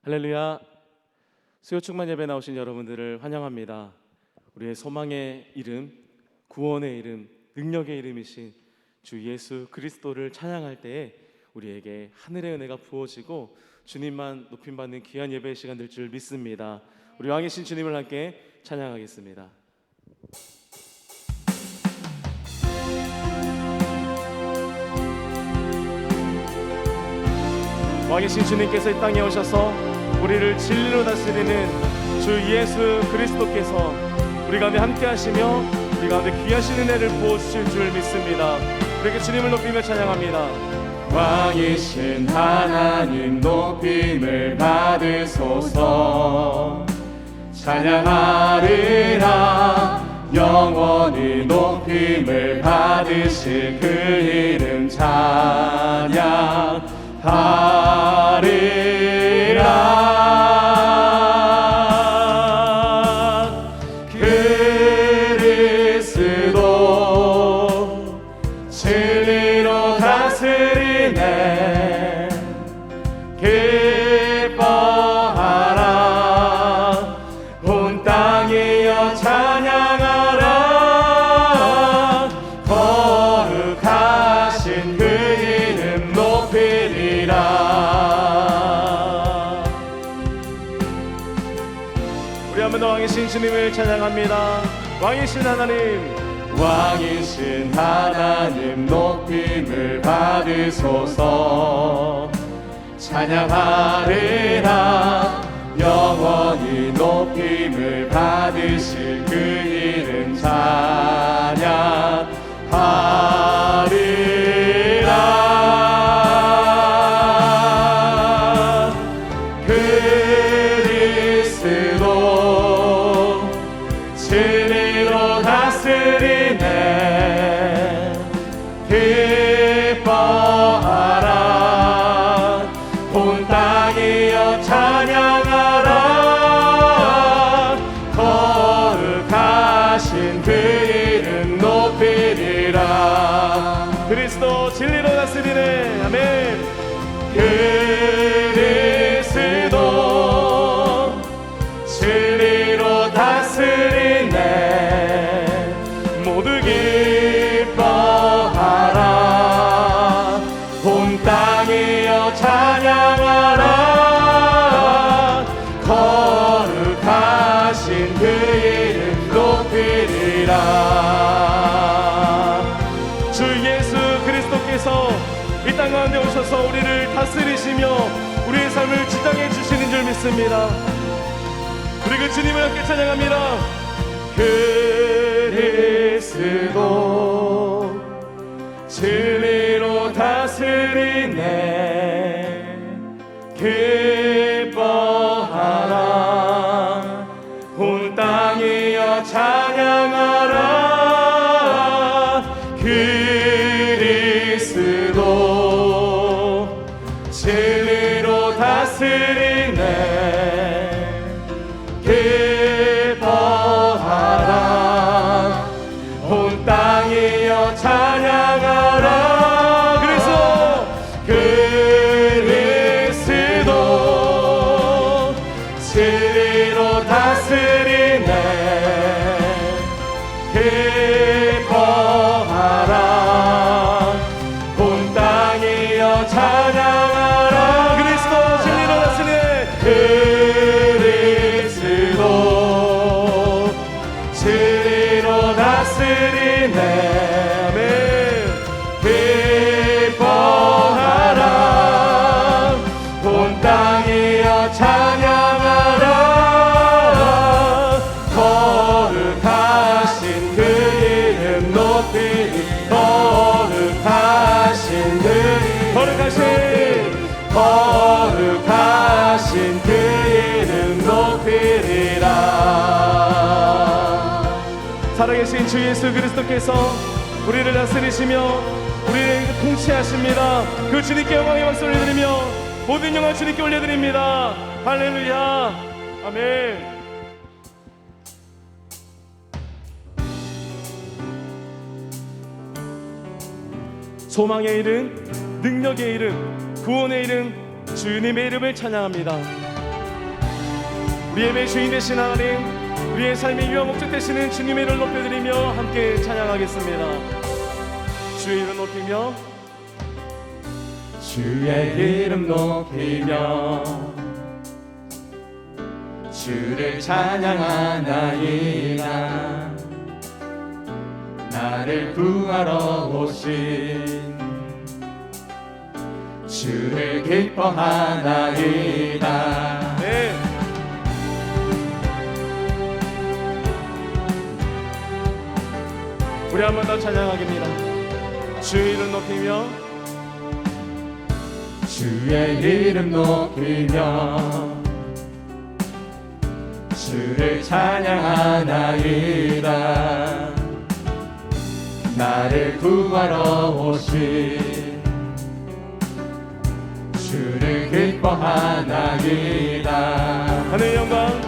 할렐루야. 수요 충만 예배 나오신 여러분들을 환영합니다. 우리의 소망의 이름, 구원의 이름, 능력의 이름이신 주 예수 그리스도를 찬양할 때에 우리에게 하늘의 은혜가 부어지고 주님만 높임받는 귀한 예배의 시간 될 줄 믿습니다. 우리 왕이신 주님을 함께 찬양하겠습니다. 왕이신 주님께서 이 땅에 오셔서 우리를 진리로 다스리는 주 예수 그리스도께서 우리 가운데 함께 하시며 우리 가운데 귀하신 은혜를 부어주실 줄 믿습니다. 우리에게 주님을 높이며 찬양합니다. 왕이신 하나님 높임을 받으소서. 찬양하리라. 영원히 높임을 받으실 그 이름 찬양하리라. 그리스도 진리로 다스리네. 기뻐하라. 온 땅이여 찬양하라. 거룩하신 그 이름 높이리라. 우리 한번 더 왕이신 주님을 찬양합니다. 왕이신 하나님, 왕이신 하나님 높임을 받으소서. 찬양하리라. 영원히 높임을 받으실 그 이름 찬양하리라. 그리스도 진리로 다스리네. 기뻐하라. 온 땅이여 찬양하라. 거룩하신 그 이름 높이리라. 그리스도 진리로 다스리네. 아멘. 그리스도 진리로 다스리네. 모두 기뻐하라. 온 땅이여 찬양하라. 거룩하신 그 이름 높이리라. 주 예수 그리스도께서 이 땅 가운데 오셔서 우리를 다스리시며 우리의 삶을 지정해 주시는 줄 믿습니다. 우리 그 주님을 함께 찬양합니다. 그리스도 진리로 다스리네. 기뻐하라. 온 땅이여 찬양하라. 그리스도 진리로 다스리네. 기뻐하라. 온 땅이여 찬양하라. 그리스도 진리로 다스리네. 기뻐하라. 온 땅이여 찬양하라. 그리스도 진리로 다스리네. 그리스도 진리로 다스리네. 아멘. 기뻐하라. 온 땅이여 찬양하라. 거룩하신 그 이름 높이. 거룩하신 그 이름 거룩하신 그 이름 높이리라. 살아계신 주 예수 그리스도께서 우리를 다스리시며 우리를 통치하십니다. 그 주님께 영광의 박수 올려드리며 모든 영광 주님께 올려드립니다. 할렐루야. 아멘. 소망의 이름, 능력의 이름, 구원의 이름, 주님의 이름을 찬양합니다. 우리 예배의 주인 되신 하나님, 우리의 삶의 유한 목적 되시는 주님의 이름을 높여드리며 함께 찬양하겠습니다. 주의 이름 높이며 주의 이름 높이며 주를 찬양하나이다. 나를 구하러 오신 주를 기뻐하나이다. 네. 우리 한 번 더 찬양하겠습니다. 주의 이름 높이며 주의 이름 높이며 주를 찬양하나이다. 나를 구하러 오신 주를 기뻐하나이다. 하늘 영광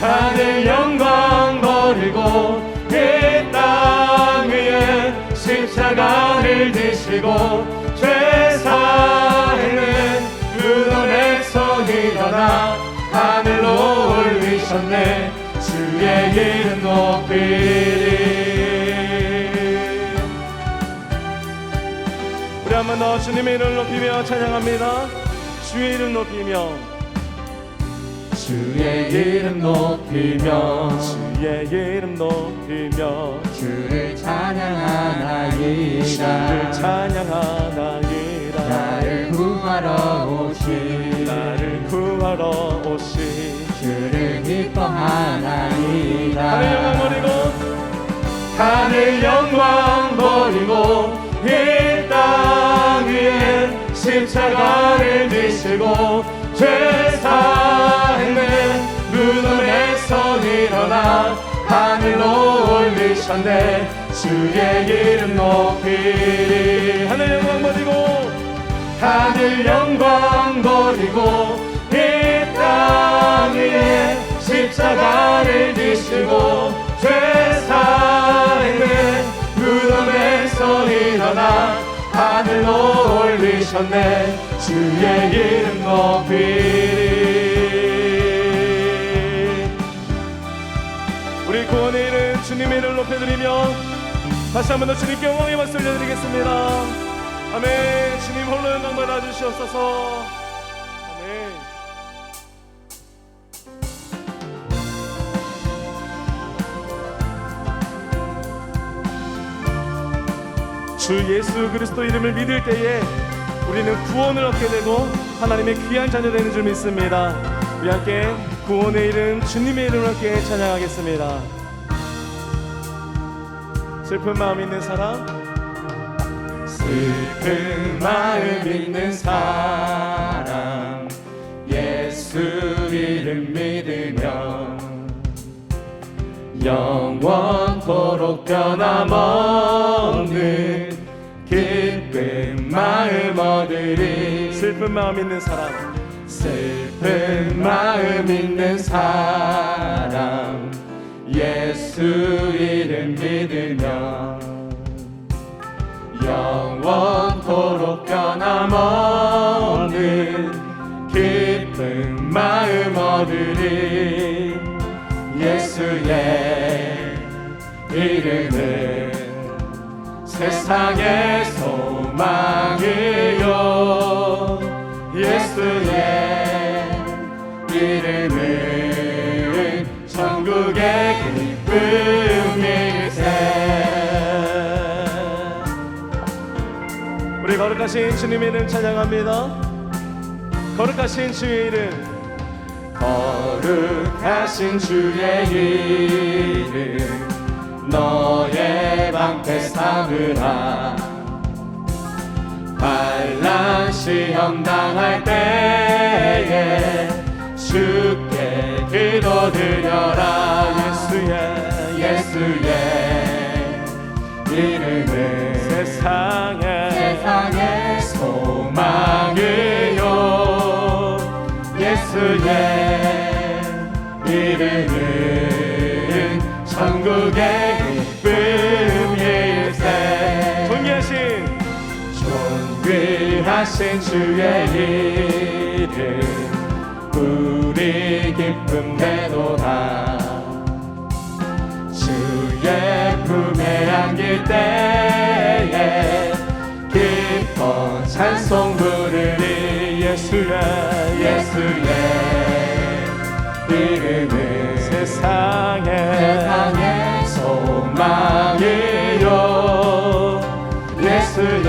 하늘 영광 버리고 이 땅 위에 십자가를 지시고 죄사함을 두 눈에서 일어나 하늘로 올리셨네. 주의 이름 높이리. 우리 한 번 더 주님의 이름을 높이며 찬양합니다. 주의 이름 높이며 주의 이름 높이며 주의 이름 높이며 주를 찬양하나이다. 주를 찬양하나이다. 나를 구하러 오신 나를 구하러 오신 주를 기뻐하나이다. 하늘 영광 버리고 하늘 영광 버리고 이 땅 위에 십자가를 지시고 죄사함을 눈물에서 일어나 하늘로 올리셨네. 주의 이름 높이리. 하늘 영광 버리고 하늘 영광 버리고 이 땅 위에 십자가를 지시고 죄사함을 무덤에서 일어나 하늘로 올리셨네. 주의 이름 높이리. 우리 구원의 이름 주님의 이름을 높여드리며 다시 한 번 더 주님께 영광의 박수 올려드리겠습니다. 아멘. 주님 홀로 영광 받아주시옵소서. 아멘. 주 예수 그리스도 이름을 믿을 때에 우리는 구원을 얻게 되고 하나님의 귀한 자녀 되는 줄 믿습니다. 우리 함께 구원의 이름 주님의 이름을 함께 찬양하겠습니다. 슬픈 마음 있는 사람, 슬픈 마음 있는 사람 예수 이름 믿으며 영원토록 변함없는 기쁜 마음 얻으리. 슬픈 마음 있는 사람, 슬픈 마음 있는 사람 예수 이름 믿으며 영원토록 변함없는 기쁜 마음 얻으리. 예수의 이름은 세상의 소망이요 예수의 이름은 천국의 기쁨일세. 우리 거룩하신 주님의 이름 찬양합니다. 거룩하신 주의 이름, 거룩하신 주의 이름 너의 방패 삼으라. 환난 시험 당할 때에 주께 기도드려라. 예수의 이름은 세상의 소망이요 예수의 이름은 천국의 기쁨일세. 존귀하신 주의 이름 우리 기쁨 되도다. 주의 품에 안길 때에 기뻐 찬송 부르리. 예수의 이름은 세상의 소망이요. 예수의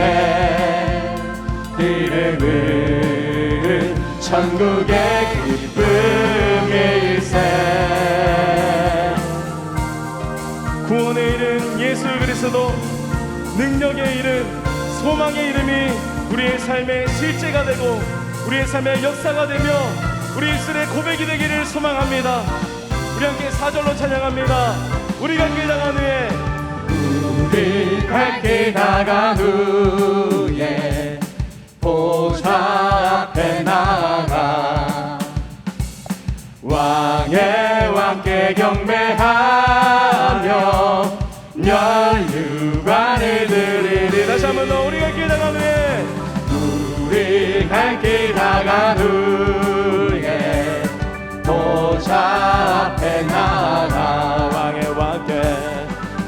이름은 천국의 기쁨일세. 구원의 이름 예수 그리스도, 능력의 이름, 소망의 이름이 우리의 삶의 실제가 되고 우리의 삶의 역사가 되며 우리 입술의 고백이 되기를 소망합니다. 우리 함께 4절로 찬양합니다. 우리 갈 길 나간 후에, 우리 갈 길 나간 후에 보좌 앞에 나가 왕의 왕께 경배하며 면류관을 드리리. 다시 한번 더. 우리 갈 길 나간 후에, 우리 갈 길 나간 후에 보좌 앞에 나가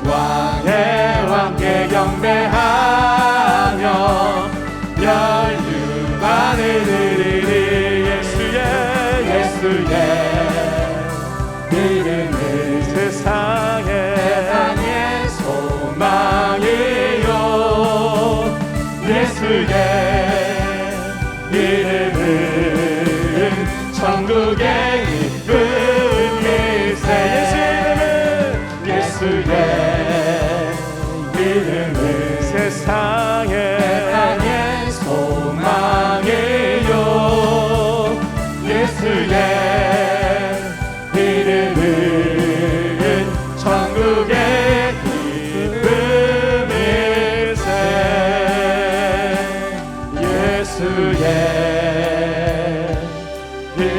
왕의 왕께 경배하며 면류관을 드리리. 예수의 이름은 세상의 소망이요. 예수의 이름은 천국의 기쁨일세. 예수의 이름은 세상의 소망이요. 예수의 이름은 천국의 기쁨일세. 예수의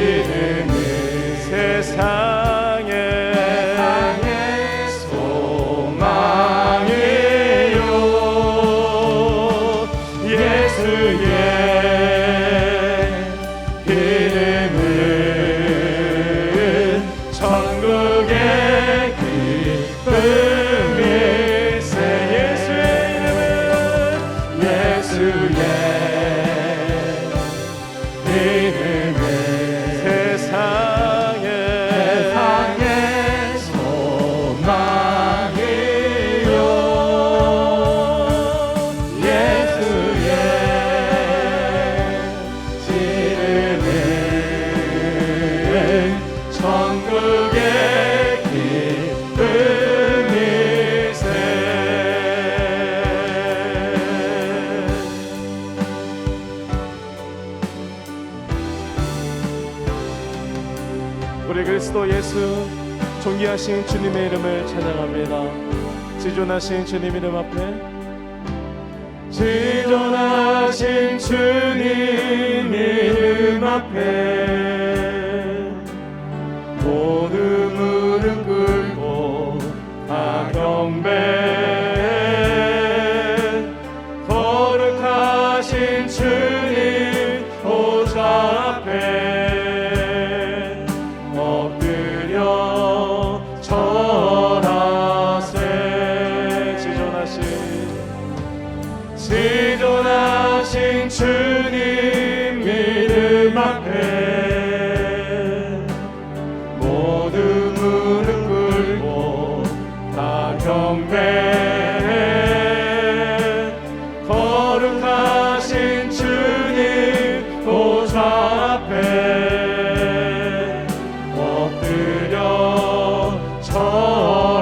이름은 세상의 소망이요. 예수의 이름은 천국의 기쁨일세. 예수의 이름은 세상의 소망이요. 예수의 이름은 천국의 기쁨일세. 우리 그리스도 예수 존귀하신 주님의 이름을 찬양합니다. 지존하신 주님 이름 앞에, 지존하신 주님 이름 앞에 모두 무릎 꿇고 다 경배. 거룩하신 주님 보좌 앞에 엎드려 절하세. 지존하신 주님 이름 앞에 모두 무릎 꿇고 다 경배. 거룩하신 주님 보좌 앞에 엎드려 절하세.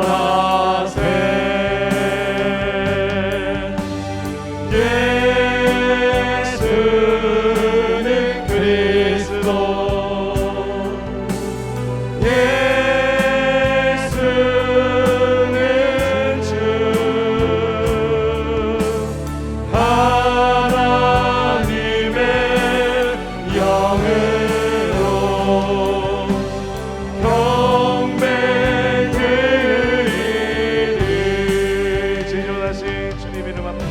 예수는 그리스도. 예수는 주. 하나님의 영으로 경배드리리. 지존하신 주님 이름 앞에,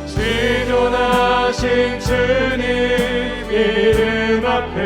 지존하신 주님 이름 앞에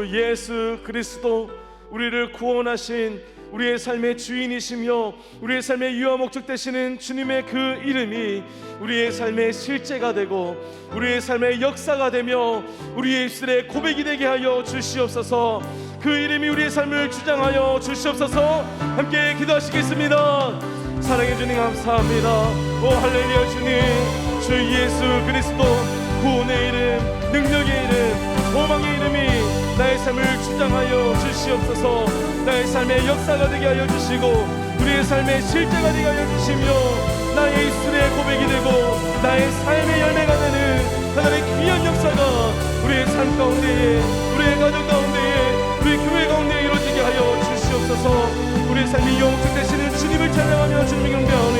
주 예수 그리스도, 우리를 구원하신 우리의 삶의 주인이시며 우리의 삶의 유아 목적 되시는 주님의 그 이름이 우리의 삶의 실제가 되고 우리의 삶의 역사가 되며 우리의 입술에 고백이 되게 하여 주시옵소서. 그 이름이 우리의 삶을 주장하여 주시옵소서. 함께 기도하시겠습니다. 사랑해 주님 감사합니다. 오 할렐루야. 주님, 주 예수 그리스도, 구원의 이름, 능력의 이름, 소망의 이름이 나의 삶을 주장하여 주시옵소서. 나의 삶의 역사가 되게 하여 주시고 우리의 삶의 실제가 되게 하여 주시며 나의 입술의 고백이 되고 나의 삶의 열매가 되는 하나님의 귀한 역사가 우리의 삶 가운데에, 우리의 가정 가운데에, 우리 교회 가운데에 이루어지게 하여 주시옵소서. 우리의 삶이 영적 되시는 주님을 찬양하며 주님을 경배하오니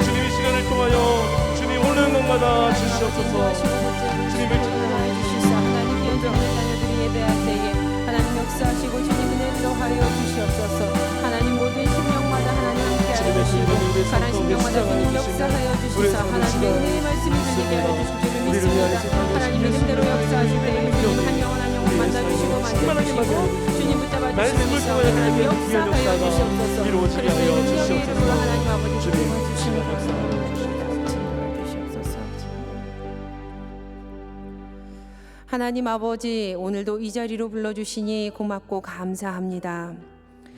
주님의 시간을 통하여 주님 오는 것마다 주시옵소서. 주님을 찬양하여 주시옵소서. 하나님 영적인 자녀들이 예배할 때에 하나님 역사하시고 주님 은혜로 하여 주시옵소서. 하나님 모든 심령마다 하나님 함께하여 주시고 가난 심령마다 주님 역사하여 주시사 하나님의 은혜의 말씀을 들리게 하여 주시기를 믿습니다. 하나님 이름대로 역사하실 때에 주님 한 영혼 한 영혼 만나주시고 만져주시고 주님 붙잡아 주시옵소서. 하나님 역사하여 주시옵소서. 이루어지게 하여 주시옵소서. 하나님 아버지 주님 주시옵소서. 하나님 아버지, 오늘도 이 자리로 불러주시니 고맙고 감사합니다.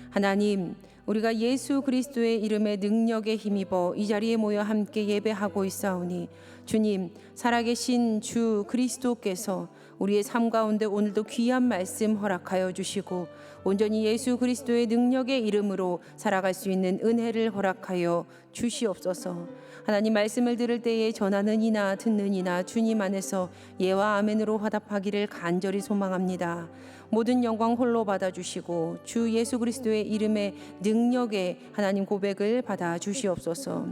하나님, 우리가 예수 그리스도의 이름에 능력에 힘입어 이 자리에 모여 함께 예배하고 있사오니 주님, 살아계신 주 그리스도께서 우리의 삶 가운데 오늘도 귀한 말씀 허락하여 주시고 온전히 예수 그리스도의 능력의 이름으로 살아갈 수 있는 은혜를 허락하여 주시옵소서. 하나님 말씀을 들을 때에 전하는 이나 듣는 이나 주님 안에서 예와 아멘으로 화답하기를 간절히 소망합니다. 모든 영광 홀로 받아주시고 주 예수 그리스도의 이름의 능력에 하나님 고백을 받아 주시옵소서.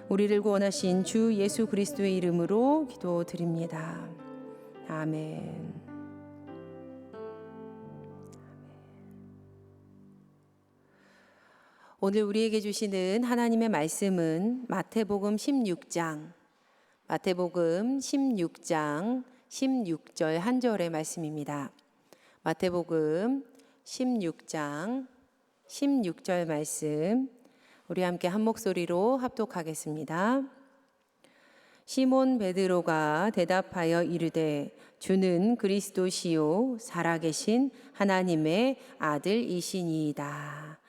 우리를 구원하신 주 예수 그리스도의 이름으로 기도드립니다. 아멘. 오늘 우리에게 주시는 하나님의 말씀은 마태복음 16장 16절 한 절의 말씀입니다. 마태복음 16장 16절 말씀, 우리 함께 한 목소리로 합독하겠습니다. 시몬 베드로가 대답하여 이르되 주는 그리스도시요 살아계신 하나님의 아들이시니이다.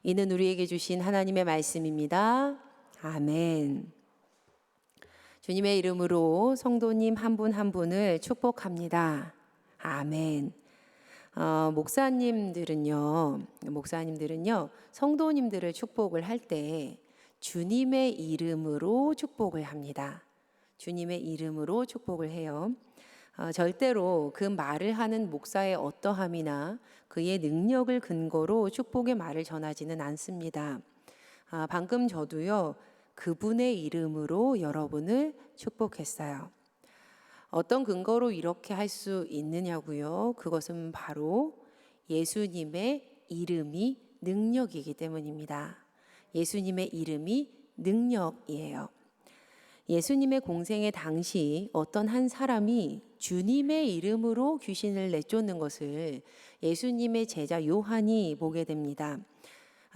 이는 우리에게 주신 하나님의 말씀입니다. 아멘. 주님의 이름으로 성도님 한 분 한 분을 축복합니다. 아멘. 목사님들은요 성도님들을 축복을 할 때 주님의 이름으로 축복을 합니다. 주님의 이름으로 축복을 해요. 절대로 그 말을 하는 목사의 어떠함이나 그의 능력을 근거로 축복의 말을 전하지는 않습니다. 방금 저도요, 그분의 이름으로 여러분을 축복했어요. 어떤 근거로 이렇게 할 수 있느냐고요? 그것은 바로 예수님의 이름이 능력이기 때문입니다. 예수님의 이름이 능력이에요. 예수님의 공생의 당시 어떤 한 사람이 주님의 이름으로 귀신을 내쫓는 것을 예수님의 제자 요한이 보게 됩니다.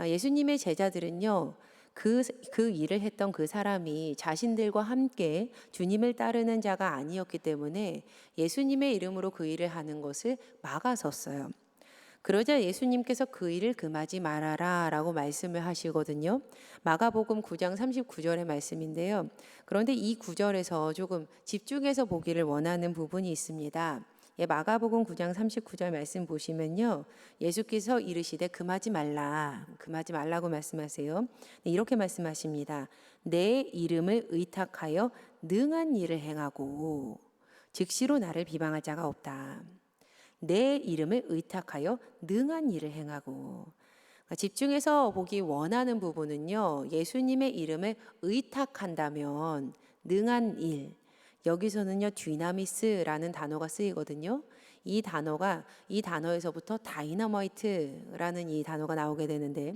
예수님의 제자들은요, 그 일을 했던 그 사람이 자신들과 함께 주님을 따르는 자가 아니었기 때문에 예수님의 이름으로 그 일을 하는 것을 막아섰어요. 그러자 예수님께서 그 일을 금하지 말아라 라고 말씀을 하시거든요. 마가복음 9장 39절의 말씀인데요. 그런데 이 구절에서 조금 집중해서 보기를 원하는 부분이 있습니다. 마가복음 9장 39절 말씀 보시면요, 예수께서 이르시되 금하지 말라고 말씀하세요. 이렇게 말씀하십니다. 내 이름을 의탁하여 능한 일을 행하고 즉시로 나를 비방할 자가 없다. 내 이름을 의탁하여 능한 일을 행하고. 집중해서 보기 원하는 부분은요, 예수님의 이름을 의탁한다면 능한 일, 여기서는요 dynamis라는 단어가 쓰이거든요. 이 단어에서부터 다이너마이트라는 이 단어가 나오게 되는데,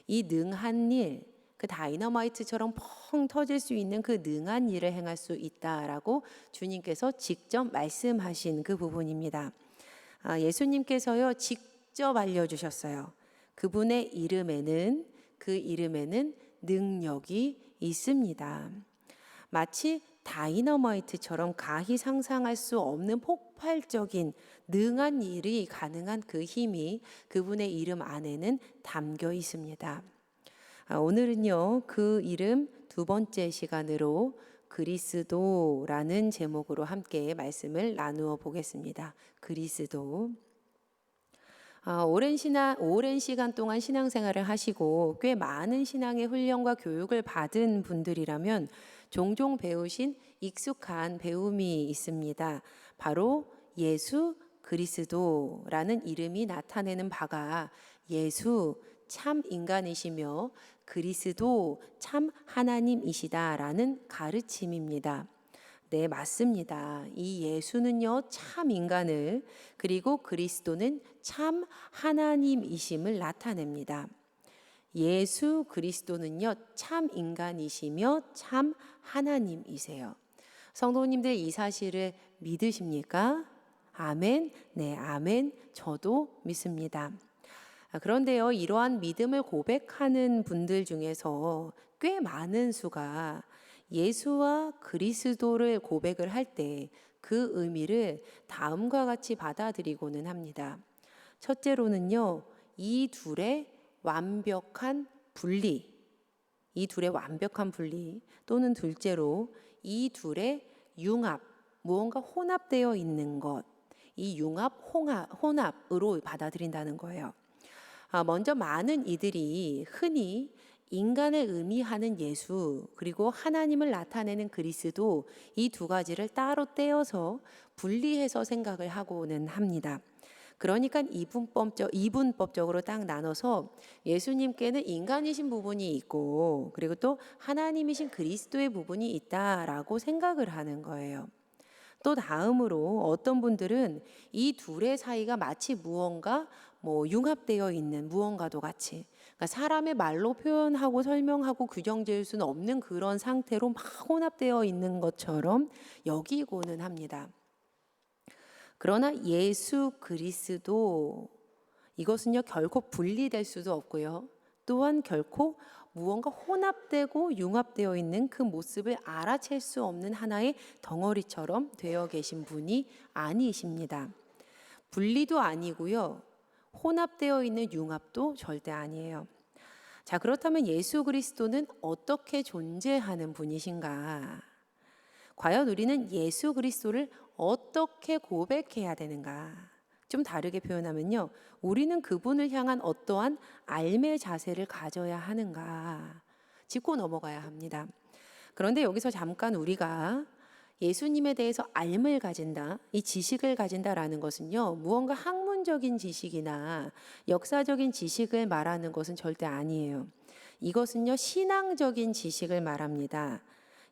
이 능한 일, 그 다이너마이트처럼 펑 터질 수 있는 그 능한 일을 행할 수 있다라고 주님께서 직접 말씀하신 그 부분입니다. 예수님께서요 직접 알려주셨어요. 그분의 그 이름에는 능력이 있습니다. 마치 다이너마이트처럼 가히 상상할 수 없는 폭발적인 능한 일이 가능한 그 힘이 그분의 이름 안에는 담겨 있습니다. 오늘은요 그 이름 두 번째 시간으로 그리스도라는 제목으로 함께 말씀을 나누어 보겠습니다. 그리스도. 오랜 시간 동안 신앙생활을 하시고 꽤 많은 신앙의 훈련과 교육을 받은 분들이라면 종종 배우신 익숙한 배움이 있습니다. 바로 예수 그리스도라는 이름이 나타내는 바가 예수 참 인간이시며 그리스도 참 하나님이시다라는 가르침입니다. 네, 맞습니다. 이 예수는요, 참 인간을, 그리고 그리스도는 참 하나님이심을 나타냅니다. 예수 그리스도는요, 참 인간이시며 참 하나님이세요. 성도님들 이 사실을 믿으십니까? 아멘. 네, 아멘. 저도 믿습니다. 그런데요, 이러한 믿음을 고백하는 분들 중에서 꽤 많은 수가 예수와 그리스도를 고백을 할 때 그 의미를 다음과 같이 받아들이고는 합니다. 첫째로는요, 이 둘의 완벽한 분리, 또는 둘째로 이 둘의 융합, 무언가 혼합되어 있는 것, 이 혼합으로 받아들인다는 거예요. 먼저 많은 이들이 흔히 인간을 의미하는 예수 그리고 하나님을 나타내는 그리스도 이 두 가지를 따로 떼어서 분리해서 생각을 하고는 합니다. 그러니까 이분법적으로 딱 나눠서 예수님께는 인간이신 부분이 있고 그리고 또 하나님이신 그리스도의 부분이 있다라고 생각을 하는 거예요. 또 다음으로 어떤 분들은 이 둘의 사이가 마치 무언가 융합되어 있는 무언가도 같이, 그러니까 사람의 말로 표현하고 설명하고 규정 지을 수는 없는 그런 상태로 막 혼합되어 있는 것처럼 여기고는 합니다. 그러나 예수 그리스도 이것은요 결코 분리될 수도 없고요. 또한 결코 무언가 혼합되고 융합되어 있는 그 모습을 알아챌 수 없는 하나의 덩어리처럼 되어 계신 분이 아니십니다. 분리도 아니고요. 혼합되어 있는 융합도 절대 아니에요. 자, 그렇다면 예수 그리스도는 어떻게 존재하는 분이신가? 과연 우리는 예수 그리스도를 어떻게 고백해야 되는가? 좀 다르게 표현하면요. 우리는 그분을 향한 어떠한 알매 자세를 가져야 하는가? 짚고 넘어가야 합니다. 그런데 여기서 잠깐 우리가 예수님에 대해서 알을 가진다, 이 지식을 가진다라는 것은요, 무언가 학문적인 지식이나 역사적인 지식을 말하는 것은 절대 아니에요. 이것은요, 신앙적인 지식을 말합니다.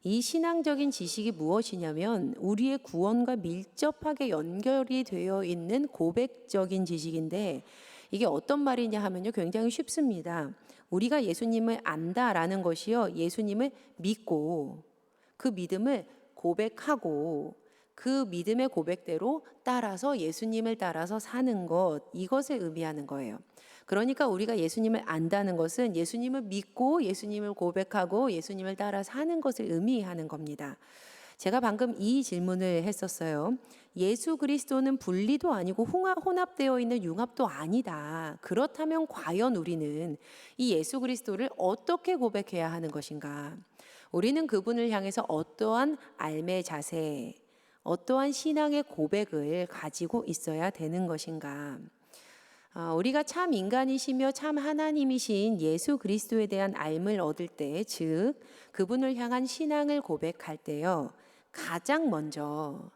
이 신앙적인 지식이 무엇이냐면 우리의 구원과 밀접하게 연결이 되어 있는 고백적인 지식인데 이게 어떤 말이냐 하면요, 굉장히 쉽습니다. 우리가 예수님을 안다라는 것이요, 예수님을 믿고 그 믿음을 고백하고 그 믿음의 고백대로 따라서 예수님을 따라서 사는 것, 이것을 의미하는 거예요. 그러니까 우리가 예수님을 안다는 것은 예수님을 믿고 예수님을 고백하고 예수님을 따라 사는 것을 의미하는 겁니다. 제가 방금 이 질문을 했었어요. 예수 그리스도는 분리도 아니고 혼합되어 있는 융합도 아니다. 그렇다면 과연 우리는 이 예수 그리스도를 어떻게 고백해야 하는 것인가? 우리는 그분을 향해서 어떠한 알매 자세, 어떠한 신앙의 고백을 가지고 있어야 되는 것인가? 우리가 참 인간이시며 참 하나님이신 예수 그리스도에 대한 알을 얻을 때, 즉 그분을 향한 신앙을 고백할 때요, 가장 먼저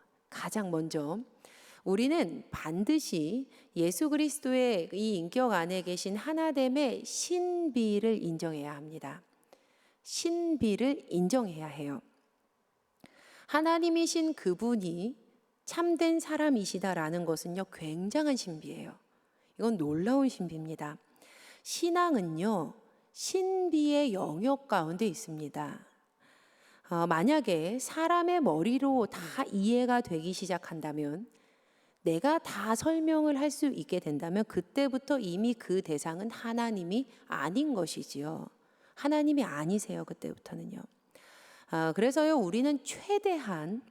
우리는 반드시 예수 그리스도의 이 인격 안에 계신 하나됨의 신비를 인정해야 합니다. 신비를 인정해야 해요. 하나님이신 그분이 참된 사람이시다라는 것은요, 굉장한 신비예요. 이건 놀라운 신비입니다. 신앙은요, 신비의 영역 가운데 있습니다. 만약에 사람의 머리로 다 이해가 되기 시작한다면 내가 다 설명을 할 수 있게 된다면 그때부터 이미 그 대상은 하나님이 아닌 것이지요. 하나님이 아니세요. 그때부터는요. 그래서요, 우리는 최대한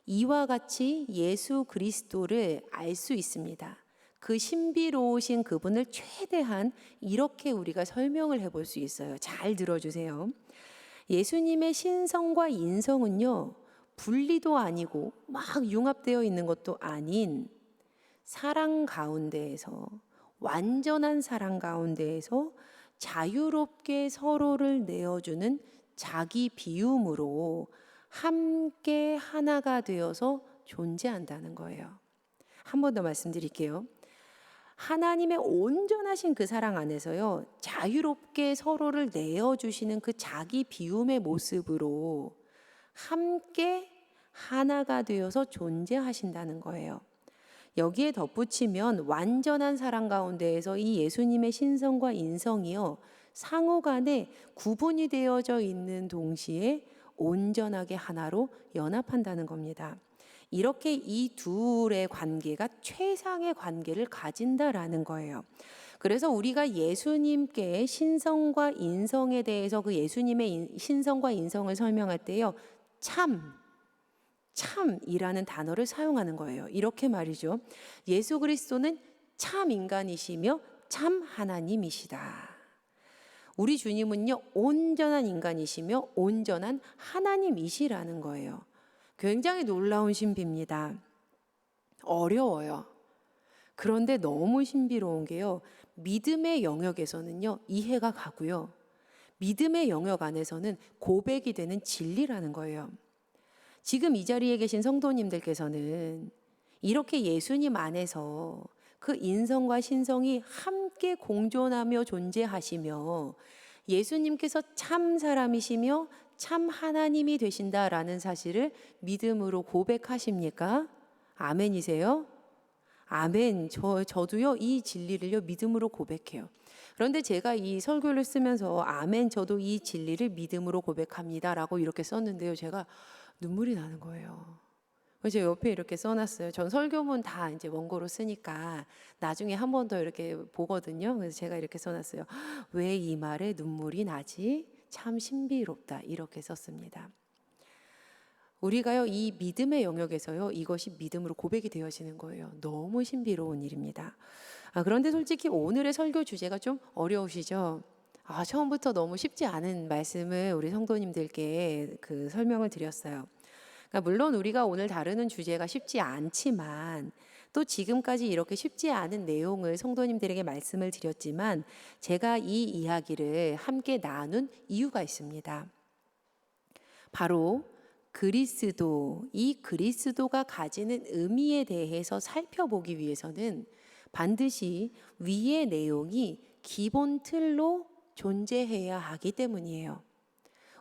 이와 같이 예수 그리스도를 알 수 있습니다. 그 신비로우신 그분을 최대한 이렇게 우리가 설명을 해볼 수 있어요. 잘 들어주세요. 예수님의 신성과 인성은요, 분리도 아니고 막 융합되어 있는 것도 아닌 사랑 가운데에서, 완전한 사랑 가운데에서 자유롭게 서로를 내어주는 자기 비움으로 함께 하나가 되어서 존재한다는 거예요. 한 번 더 말씀드릴게요. 하나님의 온전하신 그 사랑 안에서요, 자유롭게 서로를 내어주시는 그 자기 비움의 모습으로 함께 하나가 되어서 존재하신다는 거예요. 여기에 덧붙이면 완전한 사랑 가운데에서 이 예수님의 신성과 인성이요, 상호 간에 구분이 되어져 있는 동시에 온전하게 하나로 연합한다는 겁니다. 이렇게 이 둘의 관계가 최상의 관계를 가진다라는 거예요. 그래서 우리가 예수님께 신성과 인성에 대해서 그 예수님의 신성과 인성을 설명할 때요, 참이라는 단어를 사용하는 거예요. 이렇게 말이죠. 예수 그리스도는 참 인간이시며 참 하나님이시다. 우리 주님은요, 온전한 인간이시며 온전한 하나님이시라는 거예요. 굉장히 놀라운 신비입니다. 어려워요. 그런데 너무 신비로운 게요, 믿음의 영역에서는요, 이해가 가고요, 믿음의 영역 안에서는 고백이 되는 진리라는 거예요. 지금 이 자리에 계신 성도님들께서는 이렇게 예수님 안에서 그 인성과 신성이 함께 공존하며 존재하시며 예수님께서 참 사람이시며 참 하나님이 되신다라는 사실을 믿음으로 고백하십니까? 아멘이세요? 아멘. 저도요, 이 진리를요, 믿음으로 고백해요. 그런데 제가 이 설교를 쓰면서 아멘, 저도 이 진리를 믿음으로 고백합니다라고 이렇게 썼는데요, 제가 눈물이 나는 거예요. 그래서 옆에 이렇게 써놨어요. 전 설교문 다 이제 원고로 쓰니까 나중에 한 번 더 이렇게 보거든요. 그래서 제가 이렇게 써놨어요. 왜 이 말에 눈물이 나지? 참 신비롭다. 이렇게 썼습니다. 우리가요, 이 믿음의 영역에서요, 이것이 믿음으로 고백이 되어지는 거예요. 너무 신비로운 일입니다. 그런데 솔직히 오늘의 설교 주제가 좀 어려우시죠? 처음부터 너무 쉽지 않은 말씀을 우리 성도님들께 그 설명을 드렸어요. 그러니까 물론 우리가 오늘 다루는 주제가 쉽지 않지만 또 지금까지 이렇게 쉽지 않은 내용을 성도님들에게 말씀을 드렸지만 제가 이 이야기를 함께 나눈 이유가 있습니다. 바로 이 그리스도가 가지는 의미에 대해서 살펴보기 위해서는 반드시 위의 내용이 기본 틀로 존재해야 하기 때문이에요.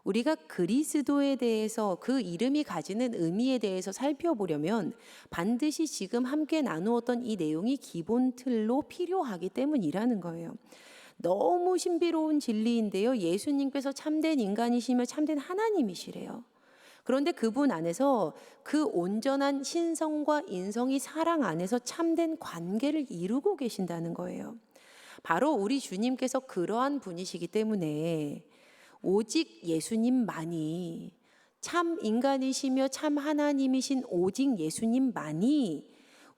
우리가 그리스도에 대해서, 그 이름이 가지는 의미에 대해서 살펴보려면 반드시 지금 함께 나누었던 이 내용이 기본 틀로 필요하기 때문이라는 거예요. 너무 신비로운 진리인데요, 예수님께서 참된 인간이시며 참된 하나님이시래요. 그런데 그분 안에서 그 온전한 신성과 인성이 사랑 안에서 참된 관계를 이루고 계신다는 거예요. 바로 우리 주님께서 그러한 분이시기 때문에 오직 예수님만이, 참 인간이시며 참 하나님이신 오직 예수님만이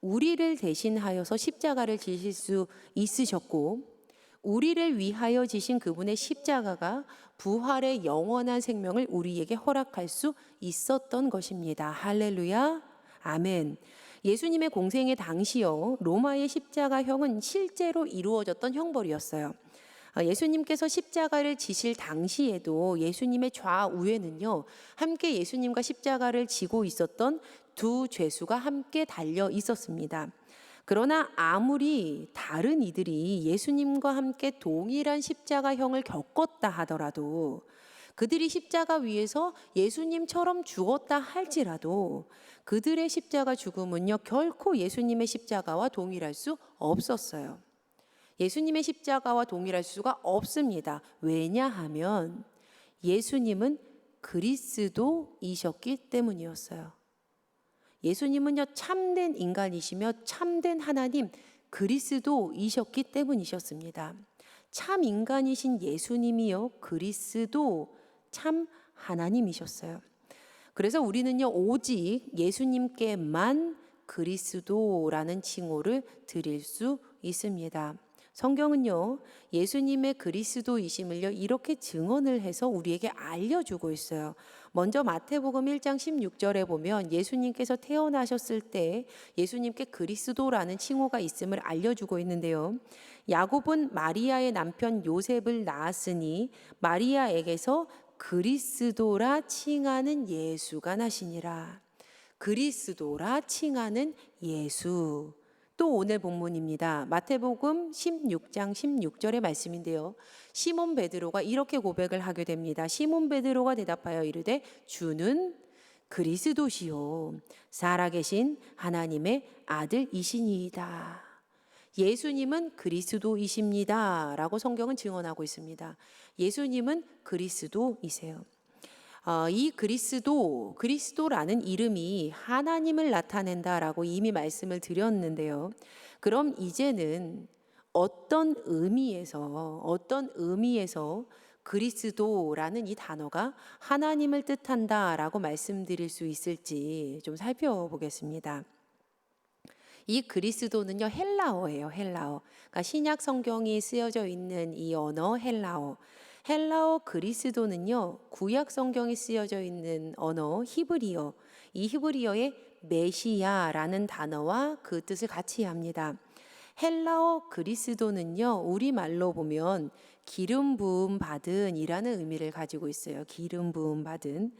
우리를 대신하여서 십자가를 지실 수 있으셨고, 우리를 위하여 지신 그분의 십자가가 부활의 영원한 생명을 우리에게 허락할 수 있었던 것입니다. 할렐루야, 아멘. 예수님의 공생의 당시요, 로마의 십자가형은 실제로 이루어졌던 형벌이었어요. 예수님께서 십자가를 지실 당시에도 예수님의 좌우에는요, 함께 예수님과 십자가를 지고 있었던 두 죄수가 함께 달려 있었습니다. 그러나 아무리 다른 이들이 예수님과 함께 동일한 십자가형을 겪었다 하더라도, 그들이 십자가 위에서 예수님처럼 죽었다 할지라도 그들의 십자가 죽음은요, 결코 예수님의 십자가와 동일할 수 없었어요. 예수님의 십자가와 동일할 수가 없습니다. 왜냐하면 예수님은 그리스도이셨기 때문이었어요. 예수님은요 참된 인간이시며 참된 하나님 그리스도이셨기 때문이셨습니다. 참 인간이신 예수님이요 그리스도 참 하나님이셨어요. 그래서 우리는요 오직 예수님께만 그리스도라는 칭호를 드릴 수 있습니다. 성경은요 예수님의 그리스도이심을요 이렇게 증언을 해서 우리에게 알려주고 있어요. 먼저 마태복음 1장 16절에 보면 예수님께서 태어나셨을 때 예수님께 그리스도라는 칭호가 있음을 알려주고 있는데요. 야곱은 마리아의 남편 요셉을 낳았으니 마리아에게서 그리스도라 칭하는 예수가 나시니라. 그리스도라 칭하는 예수. 또 오늘 본문입니다. 마태복음 16장 16절의 말씀인데요. 시몬 베드로가 이렇게 고백을 하게 됩니다. 시몬 베드로가 대답하여 이르되 주는 그리스도시요 살아계신 하나님의 아들이시니이다. 예수님은 그리스도이십니다 라고 성경은 증언하고 있습니다. 예수님은 그리스도이세요. 이 그리스도라는 이름이 하나님을 나타낸다라고 이미 말씀을 드렸는데요. 그럼 이제는 어떤 의미에서 그리스도라는 이 단어가 하나님을 뜻한다라고 말씀드릴 수 있을지 좀 살펴보겠습니다. 이 그리스도는요 헬라어예요. 헬라어. 그러니까 신약 성경이 쓰여져 있는 이 언어 헬라어. 헬라어 그리스도는요 구약 성경이 쓰여져 있는 언어 히브리어. 이 히브리어의 메시아라는 단어와 그 뜻을 같이 합니다. 헬라어 그리스도는요 우리말로 보면 기름 부음 받은 이라는 의미를 가지고 있어요. 기름 부음 받은.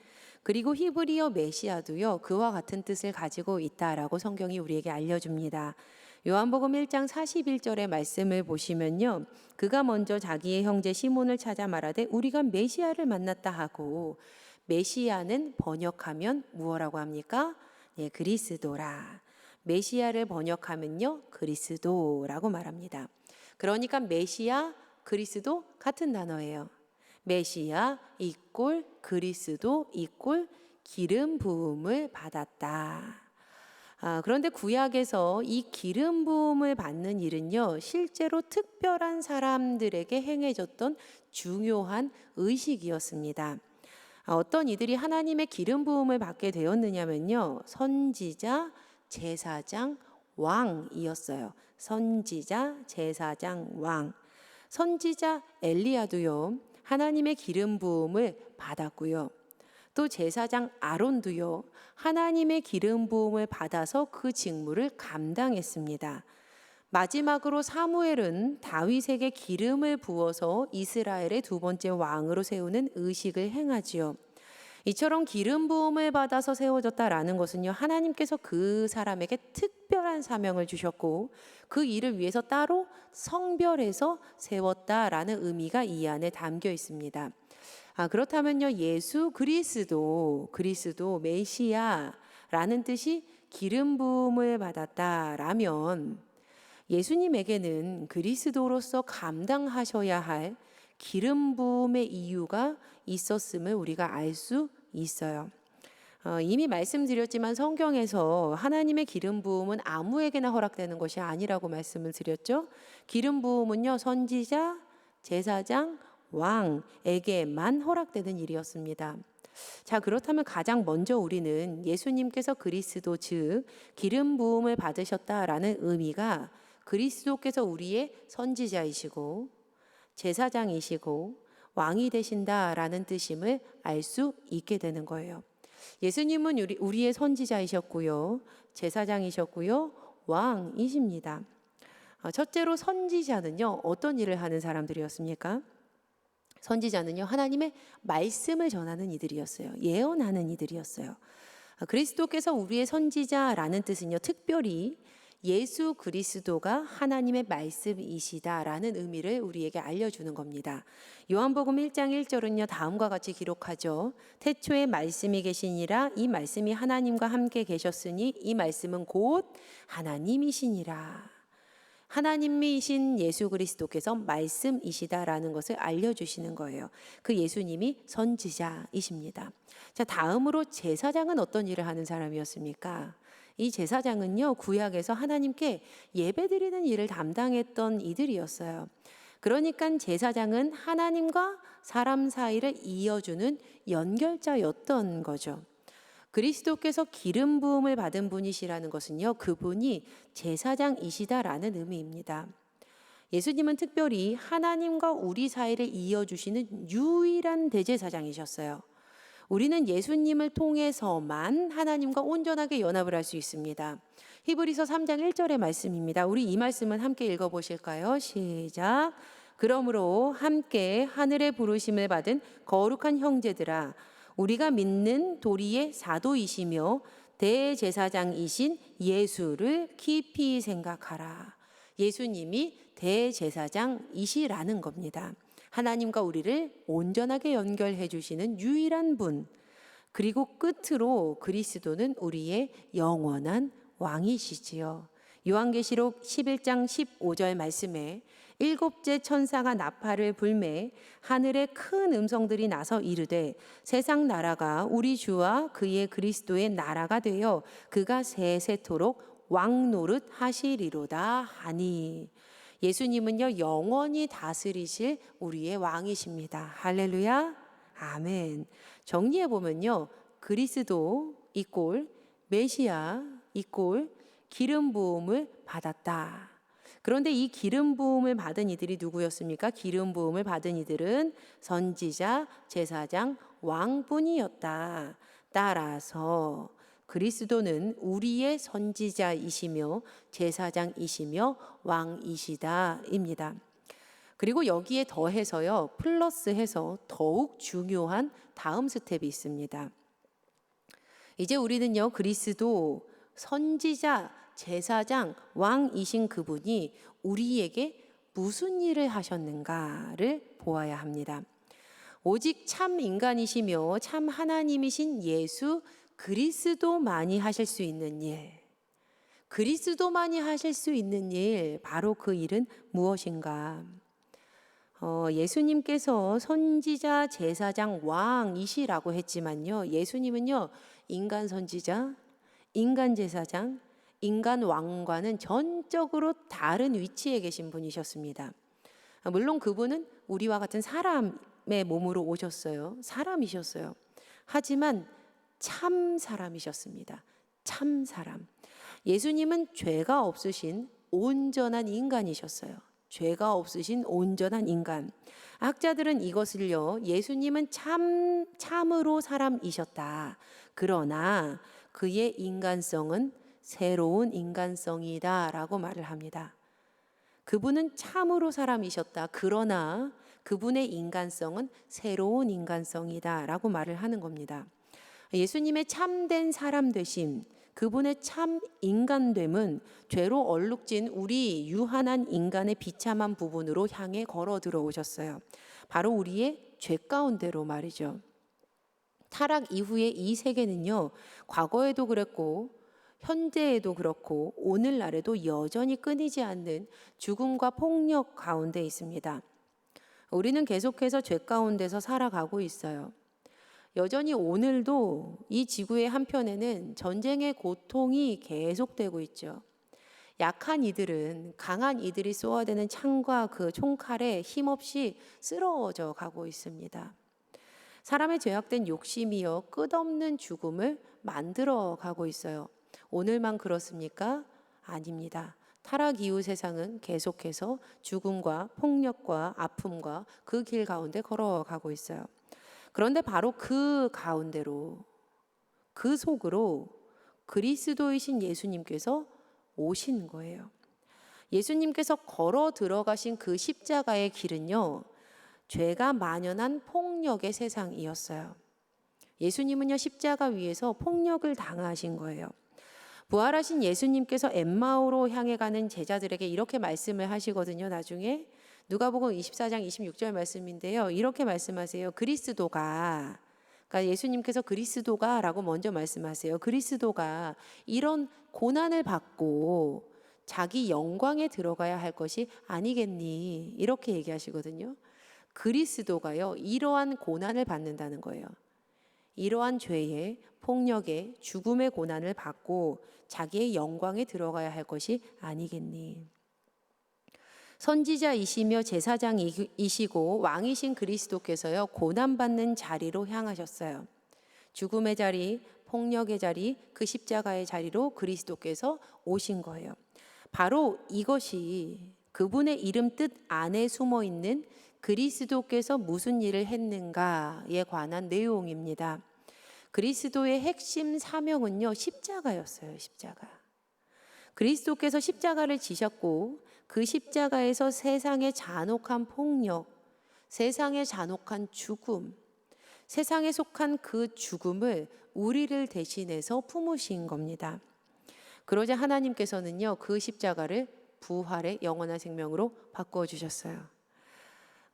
그리고 히브리어 메시아도요 그와 같은 뜻을 가지고 있다라고 성경이 우리에게 알려줍니다. 요한복음 1장 41절의 말씀을 보시면요 그가 먼저 자기의 형제 시몬을 찾아 말하되 우리가 메시아를 만났다 하고, 메시아는 번역하면 무엇라고 합니까? 네, 그리스도라. 메시아를 번역하면요 그리스도라고 말합니다. 그러니까 메시아, 그리스도 같은 단어예요. 메시아 이꼴 그리스도 이꼴 기름 부음을 받았다. 그런데 구약에서 이 기름 부음을 받는 일은요 실제로 특별한 사람들에게 행해졌던 중요한 의식이었습니다. 어떤 이들이 하나님의 기름 부음을 받게 되었느냐면요 선지자, 제사장, 왕이었어요. 선지자, 제사장, 왕. 선지자 엘리야도요 하나님의 기름 부음을 받았고요. 또 제사장 아론도요 하나님의 기름 부음을 받아서 그 직무를 감당했습니다. 마지막으로 사무엘은 다윗에게 기름을 부어서 이스라엘의 두 번째 왕으로 세우는 의식을 행하지요. 이처럼 기름 부음을 받아서 세워졌다라는 것은요 하나님께서 그 사람에게 특별한 사명을 주셨고 그 일을 위해서 따로 성별해서 세웠다라는 의미가 이 안에 담겨 있습니다. 그렇다면요 예수 그리스도 메시아라는 뜻이 기름 부음을 받았다라면 예수님에게는 그리스도로서 감당하셔야 할 기름 부음의 이유가 있었음을 우리가 알 수 있어요. 이미 말씀드렸지만 성경에서 하나님의 기름 부음은 아무에게나 허락되는 것이 아니라고 말씀을 드렸죠. 기름 부음은요 선지자, 제사장, 왕에게만 허락되는 일이었습니다. 자, 그렇다면 가장 먼저 우리는 예수님께서 그리스도 즉 기름 부음을 받으셨다라는 의미가 그리스도께서 우리의 선지자이시고 제사장이시고 왕이 되신다라는 뜻임을 알 수 있게 되는 거예요. 예수님은 우리의 선지자이셨고요, 제사장이셨고요, 왕이십니다. 첫째로 선지자는요 어떤 일을 하는 사람들이었습니까? 선지자는요 하나님의 말씀을 전하는 이들이었어요. 예언하는 이들이었어요. 그리스도께서 우리의 선지자라는 뜻은요 특별히 예수 그리스도가 하나님의 말씀이시다라는 의미를 우리에게 알려주는 겁니다. 요한복음 1장 1절은요 다음과 같이 기록하죠. 태초에 말씀이 계시니라 이 말씀이 하나님과 함께 계셨으니 이 말씀은 곧 하나님이시니라. 하나님이신 예수 그리스도께서 말씀이시다라는 것을 알려주시는 거예요. 그 예수님이 선지자이십니다. 자, 다음으로 제사장은 어떤 일을 하는 사람이었습니까? 이 제사장은요, 구약에서 하나님께 예배드리는 일을 담당했던 이들이었어요. 그러니까 제사장은 하나님과 사람 사이를 이어주는 연결자였던 거죠. 그리스도께서 기름 부음을 받은 분이시라는 것은요, 그분이 제사장이시다라는 의미입니다. 예수님은 특별히 하나님과 우리 사이를 이어주시는 유일한 대제사장이셨어요. 우리는 예수님을 통해서만 하나님과 온전하게 연합을 할 수 있습니다. 히브리서 3장 1절의 말씀입니다. 우리 이 말씀은 함께 읽어보실까요? 시작. 그러므로 함께 하늘의 부르심을 받은 거룩한 형제들아, 우리가 믿는 도리의 사도이시며 대제사장이신 예수를 깊이 생각하라. 예수님이 대제사장이시라는 겁니다. 하나님과 우리를 온전하게 연결해 주시는 유일한 분. 그리고 끝으로 그리스도는 우리의 영원한 왕이시지요. 요한계시록 11장 15절 말씀에 일곱째 천사가 나팔을 불매 하늘에 큰 음성들이 나서 이르되 세상 나라가 우리 주와 그의 그리스도의 나라가 되어 그가 세세토록 왕 노릇 하시리로다 하니. 예수님은요, 영원히 다스리실 우리의 왕이십니다. 할렐루야, 아멘. 정리해 보면요, 그리스도 이꼴 메시아 이꼴 기름 부음을 받았다. 그런데 이 기름 부음을 받은 이들이 누구였습니까? 기름 부음을 받은 이들은 선지자, 제사장, 왕뿐이었다. 따라서 그리스도는 우리의 선지자이시며 제사장이시며 왕이시다입니다. 그리고 여기에 더해서요, 플러스해서 더욱 중요한 다음 스텝이 있습니다. 이제 우리는요, 그리스도 선지자, 제사장, 왕이신 그분이 우리에게 무슨 일을 하셨는가를 보아야 합니다. 오직 참 인간이시며 참 하나님이신 예수 그리스도만이 하실 수 있는 일, 그리스도만이 하실 수 있는 일, 바로 그 일은 무엇인가? 예수님께서 선지자, 제사장, 왕이시라고 했지만요, 예수님은요, 인간 선지자, 인간 제사장, 인간 왕과는 전적으로 다른 위치에 계신 분이셨습니다. 물론 그분은 우리와 같은 사람의 몸으로 오셨어요. 사람이셨어요. 하지만 참 사람이셨습니다. 참 사람. 예수님은 죄가 없으신 온전한 인간이셨어요. 죄가 없으신 온전한 인간. 학자들은 이것을요, 예수님은 참으로 사람이셨다. 그러나 그의 인간성은 새로운 인간성이다라고 말을 합니다. 그분은 참으로 사람이셨다. 그러나 그분의 인간성은 새로운 인간성이다라고 말을 하는 겁니다. 예수님의 참된 사람 되심, 그분의 참 인간됨은 죄로 얼룩진 우리 유한한 인간의 비참한 부분으로 향해 걸어 들어오셨어요. 바로 우리의 죄 가운데로 말이죠. 타락 이후의 이 세계는요, 과거에도 그랬고 현재에도 그렇고 오늘날에도 여전히 끊이지 않는 죽음과 폭력 가운데 있습니다. 우리는 계속해서 죄 가운데서 살아가고 있어요. 여전히 오늘도 이 지구의 한편에는 전쟁의 고통이 계속되고 있죠. 약한 이들은 강한 이들이 쏘아대는 창과 그 총칼에 힘없이 쓰러져 가고 있습니다. 사람의 죄악된 욕심이요, 끝없는 죽음을 만들어 가고 있어요. 오늘만 그렇습니까? 아닙니다. 타락 이후 세상은 계속해서 죽음과 폭력과 아픔과 그 길 가운데 걸어가고 있어요. 그런데 바로 그 가운데로, 그 속으로 그리스도이신 예수님께서 오신 거예요. 예수님께서 걸어 들어가신 그 십자가의 길은요, 죄가 만연한 폭력의 세상이었어요. 예수님은요, 십자가 위에서 폭력을 당하신 거예요. 부활하신 예수님께서 엠마오로 향해 가는 제자들에게 이렇게 말씀을 하시거든요. 나중에 누가복음 24장 26절 말씀인데요. 이렇게 말씀하세요. 그리스도가, 그러니까 예수님께서 그리스도가 라고 먼저 말씀하세요. 그리스도가 이런 고난을 받고 자기 영광에 들어가야 할 것이 아니겠니? 이렇게 얘기하시거든요. 그리스도가요, 이러한 고난을 받는다는 거예요. 이러한 죄에 폭력에 죽음의 고난을 받고 자기의 영광에 들어가야 할 것이 아니겠니? 선지자이시며 제사장이시고 왕이신 그리스도께서요 고난받는 자리로 향하셨어요. 죽음의 자리, 폭력의 자리, 그 십자가의 자리로 그리스도께서 오신 거예요. 바로 이것이 그분의 이름 뜻 안에 숨어 있는 그리스도께서 무슨 일을 했는가에 관한 내용입니다. 그리스도의 핵심 사명은요 십자가였어요. 십자가. 그리스도께서 십자가를 지셨고 그 십자가에서 세상의 잔혹한 폭력, 세상의 잔혹한 죽음, 세상에 속한 그 죽음을 우리를 대신해서 품으신 겁니다. 그러자 하나님께서는요 그 십자가를 부활의 영원한 생명으로 바꾸어 주셨어요.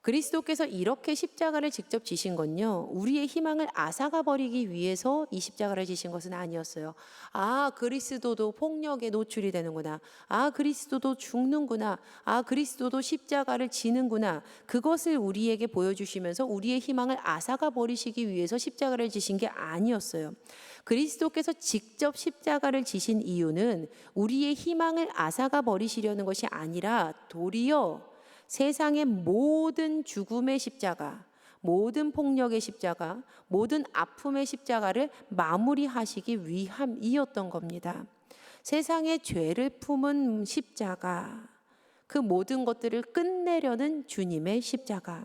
그리스도께서 이렇게 십자가를 직접 지신 건요 우리의 희망을 앗아가 버리기 위해서 이 십자가를 지신 것은 아니었어요. 아, 그리스도도 폭력에 노출이 되는구나. 아, 그리스도도 죽는구나. 아, 그리스도도 십자가를 지는구나. 그것을 우리에게 보여주시면서 우리의 희망을 앗아가 버리시기 위해서 십자가를 지신 게 아니었어요. 그리스도께서 직접 십자가를 지신 이유는 우리의 희망을 앗아가 버리시려는 것이 아니라 도리어 세상의 모든 죽음의 십자가, 모든 폭력의 십자가, 모든 아픔의 십자가를 마무리하시기 위함이었던 겁니다. 세상의 죄를 품은 십자가, 그 모든 것들을 끝내려는 주님의 십자가,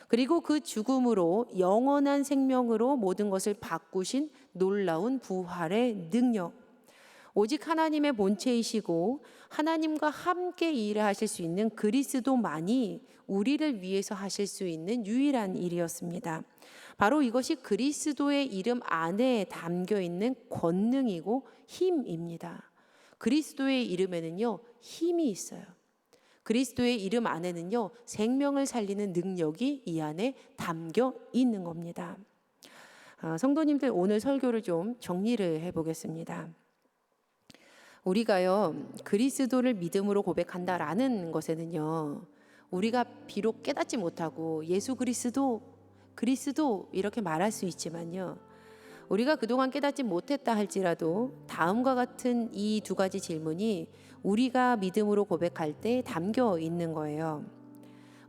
그리고 그 죽음으로 영원한 생명으로 모든 것을 바꾸신 놀라운 부활의 능력, 오직 하나님의 본체이시고 하나님과 함께 일을 하실 수 있는 그리스도만이 우리를 위해서 하실 수 있는 유일한 일이었습니다. 바로 이것이 그리스도의 이름 안에 담겨 있는 권능이고 힘입니다. 그리스도의 이름에는요 힘이 있어요. 그리스도의 이름 안에는요 생명을 살리는 능력이 이 안에 담겨 있는 겁니다. 성도님들, 오늘 설교를 좀 정리를 해보겠습니다. 우리가요 그리스도를 믿음으로 고백한다라는 것에는요 우리가 비록 깨닫지 못하고 예수 그리스도 이렇게 말할 수 있지만요 우리가 그동안 깨닫지 못했다 할지라도 다음과 같은 이 두 가지 질문이 우리가 믿음으로 고백할 때 담겨 있는 거예요.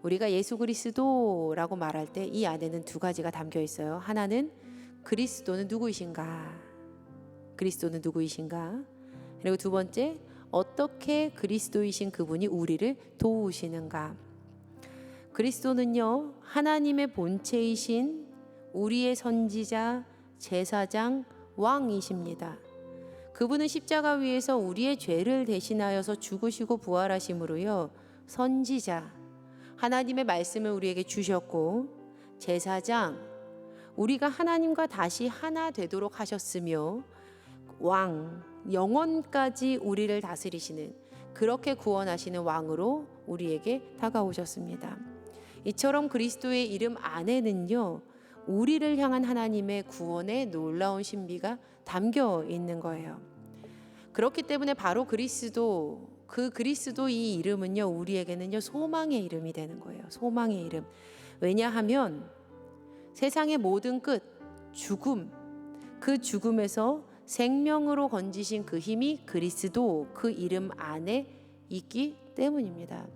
우리가 예수 그리스도라고 말할 때 이 안에는 두 가지가 담겨 있어요. 하나는 그리스도는 누구이신가? 그리스도는 누구이신가? 그리고 두 번째, 어떻게 그리스도이신 그분이 우리를 도우시는가? 그리스도는요 하나님의 본체이신 우리의 선지자, 제사장, 왕이십니다. 그분은 십자가 위에서 우리의 죄를 대신하여서 죽으시고 부활하심으로요 선지자, 하나님의 말씀을 우리에게 주셨고, 제사장, 우리가 하나님과 다시 하나 되도록 하셨으며, 왕, 영원까지 우리를 다스리시는, 그렇게 구원하시는 왕으로 우리에게 다가오셨습니다. 이처럼 그리스도의 이름 안에는요 우리를 향한 하나님의 구원의 놀라운 신비가 담겨 있는 거예요. 그렇기 때문에 바로 그리스도, 그 그리스도 이 이름은요 우리에게는요 소망의 이름이 되는 거예요. 소망의 이름. 왜냐하면 세상의 모든 끝, 죽음, 그 죽음에서 생명으로 건지신 그 힘이 그리스도, 그 이름 안에 있기 때문입니다.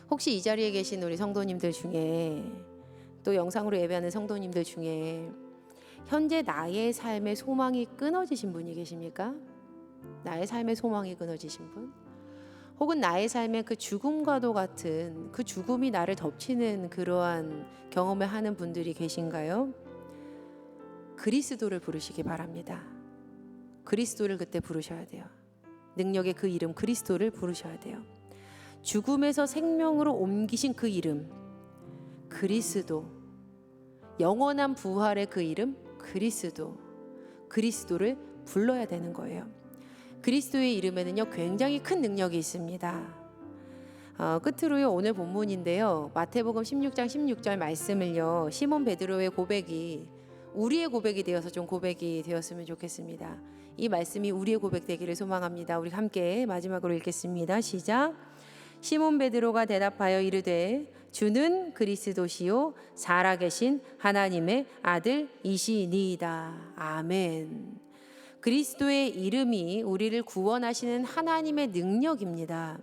혹시 이 자리에 계신 우리 성도님들 중에, 또 영상으로 예배하는 성도님들 중에 현재 나의 삶의 소망이 끊어지신 분이 계십니까? 나의 삶의 소망이 끊어지신 분? 혹은 나의 삶의 그 죽음과도 같은 그 죽음이 나를 덮치는 그러한 경험을 하는 분들이 계신가요? 그리스도를 부르시기 바랍니다. 그리스도를 그때 부르셔야 돼요. 능력의 그 이름 그리스도를 부르셔야 돼요. 죽음에서 생명으로 옮기신 그 이름 그리스도, 영원한 부활의 그 이름 그리스도, 그리스도를 불러야 되는 거예요. 그리스도의 이름에는요 굉장히 큰 능력이 있습니다. 끝으로요 오늘 본문인데요, 마태복음 16장 16절 말씀을요 시몬 베드로의 고백이 우리의 고백이 되어서 좀 고백이 되었으면 좋겠습니다. 이 말씀이 우리의 고백 되기를 소망합니다. 우리 함께 마지막으로 읽겠습니다. 시작. 시몬 베드로가 대답하여 이르되 주는 그리스도시요 살아계신 하나님의 아들이시니이다. 아멘. 그리스도의 이름이 우리를 구원하시는 하나님의 능력입니다.